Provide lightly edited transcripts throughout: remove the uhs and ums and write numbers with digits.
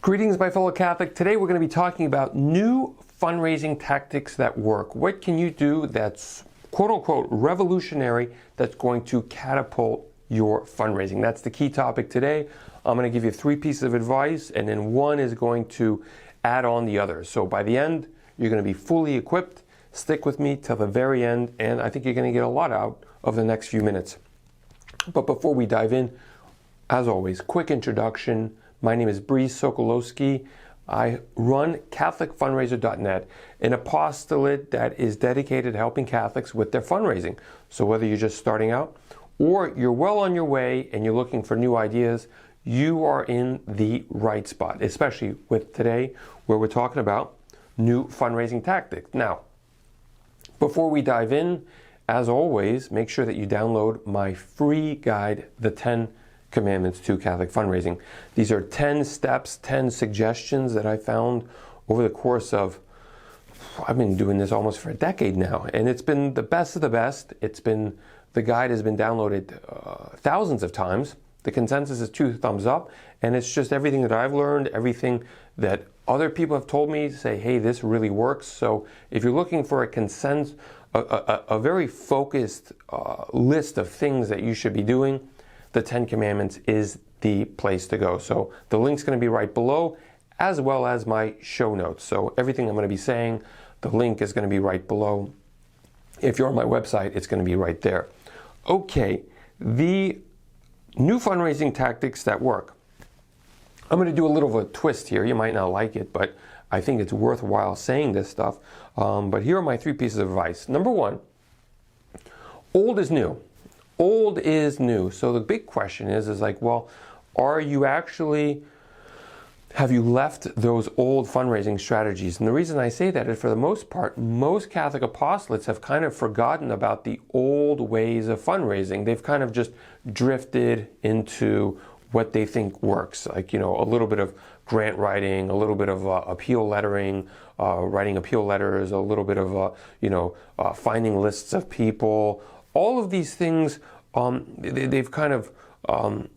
Greetings, my fellow Catholic. Today we're going to be talking about new fundraising tactics that work. What can you do that's quote-unquote revolutionary that's going to catapult your fundraising? That's the key topic today. I'm going to give you 3 pieces of advice, and then one is going to add on the other. So by the end, you're going to be fully equipped. Stick with me till the very end, and I think you're going to get a lot out of the next few minutes. But before we dive in, as always, quick introduction. My name is Brice Sokolowski. I run CatholicFundraiser.net, an apostolate that is dedicated to helping Catholics with their fundraising. So whether you're just starting out or you're well on your way and you're looking for new ideas, you are in the right spot, especially with today where we're talking about new fundraising tactics. Now, before we dive in, as always, make sure that you download my free guide, The 10 Commandments to Catholic Fundraising. These are 10 steps, 10 suggestions that I found over the course of, I've been doing this almost for a decade now, and it's been the best of the best. The guide has been downloaded thousands of times. The consensus is 2 thumbs up, and it's just everything that I've learned, everything that other people have told me, say, hey, this really works. So if you're looking for a very focused list of things that you should be doing, the 10 Commandments is the place to go. So the link's going to be right below, as well as my show notes. So everything I'm going to be saying, the link is going to be right below. If you're on my website, it's going to be right there. Okay, the new fundraising tactics that work. I'm going to do a little of a twist here. You might not like it, but I think it's worthwhile saying this stuff. But here are my 3 pieces of advice. Number 1, old is new. Old is new. So the big question is like, well, have you left those old fundraising strategies? And the reason I say that is, for the most part, most Catholic apostolates have kind of forgotten about the old ways of fundraising. They've kind of just drifted into what they think works, like, a little bit of grant writing, a little bit of appeal lettering, writing appeal letters, a little bit of, finding lists of people. All of these things, they've kind of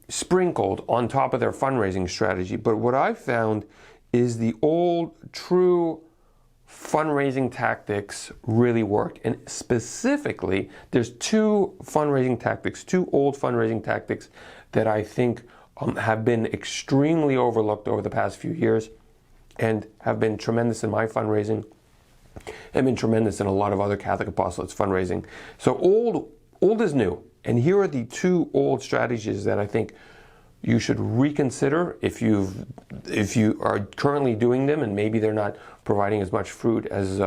sprinkled on top of their fundraising strategy. But what I've found is the old, true fundraising tactics really work. And specifically, there's 2 old fundraising tactics that I think have been extremely overlooked over the past few years and have been tremendous in my fundraising, have been tremendous in a lot of other Catholic apostolates' fundraising. So old is new. And here are the 2 old strategies that I think you should reconsider if you are currently doing them, and maybe they're not providing as much fruit as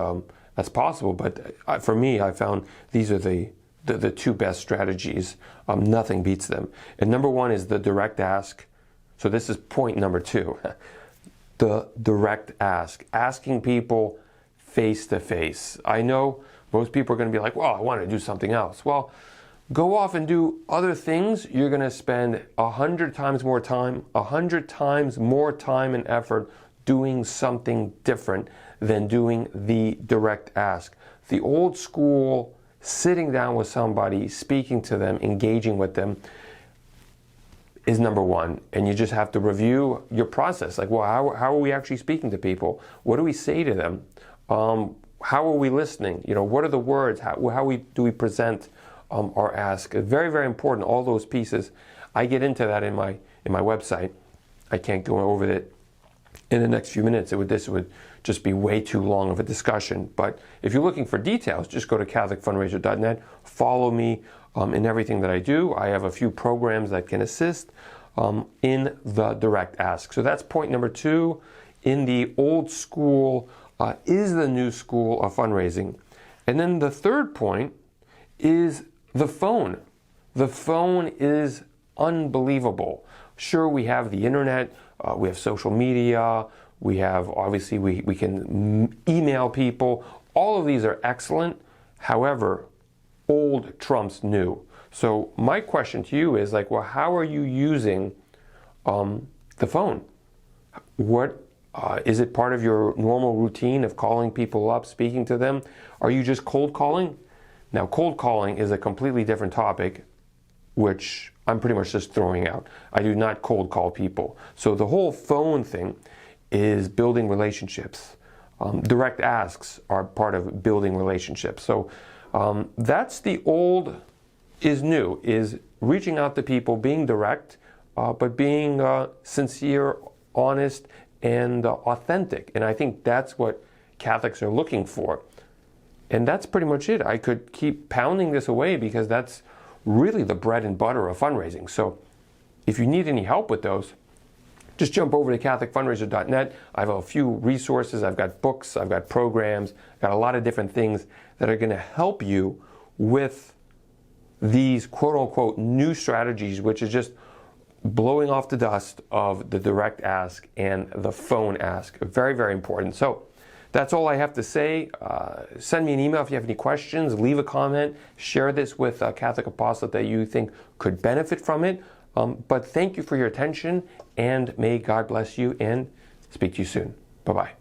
possible. But for me, I found these are the 2 best strategies. Nothing beats them. And number 1 is the direct ask. So this is point number 2. The direct ask. Asking people face to face. I know most people are going to be like, well, I want to do something else. Well, go off and do other things. You're going to spend 100 times more time and effort doing something different than doing the direct ask. The old school, sitting down with somebody, speaking to them, engaging with them, is number 1. And you just have to review your process. Like, well, how are we actually speaking to people? What do we say to them? How are we listening? What are the words? How do we present our ask? Very, very important. All those pieces. I get into that in my website. I can't go over it in the next few minutes. This would just be way too long of a discussion. But if you're looking for details, just go to CatholicFundraiser.net. Follow me in everything that I do. I have a few programs that can assist in the direct ask. So that's point number 2. In the old school is the new school of fundraising. And then the 3rd point is the phone. The phone is unbelievable. Sure, we have the internet, we have social media, we can email people. All of these are excellent. However, old trumps new. So my question to you is like, well, how are you using the phone? What is it part of your normal routine of calling people up, speaking to them? Are you just cold calling? Now, cold calling is a completely different topic, which I'm pretty much just throwing out. I do not cold call people. So the whole phone thing is building relationships. Direct asks are part of building relationships. So that's the old is new, is reaching out to people, being direct, but being sincere, honest, and authentic. And I think that's what Catholics are looking for. And that's pretty much it. I could keep pounding this away because that's really the bread and butter of fundraising. So if you need any help with those, just jump over to CatholicFundraiser.net. I have a few resources. I've got books. I've got programs. I've got a lot of different things that are going to help you with these quote-unquote new strategies, which is just blowing off the dust of the direct ask and the phone ask. Very, very important. So that's all I have to say. Send me an email if you have any questions. Leave a comment. Share this with a Catholic apostolate that you think could benefit from it. But thank you for your attention, and may God bless you, and speak to you soon. Bye-bye.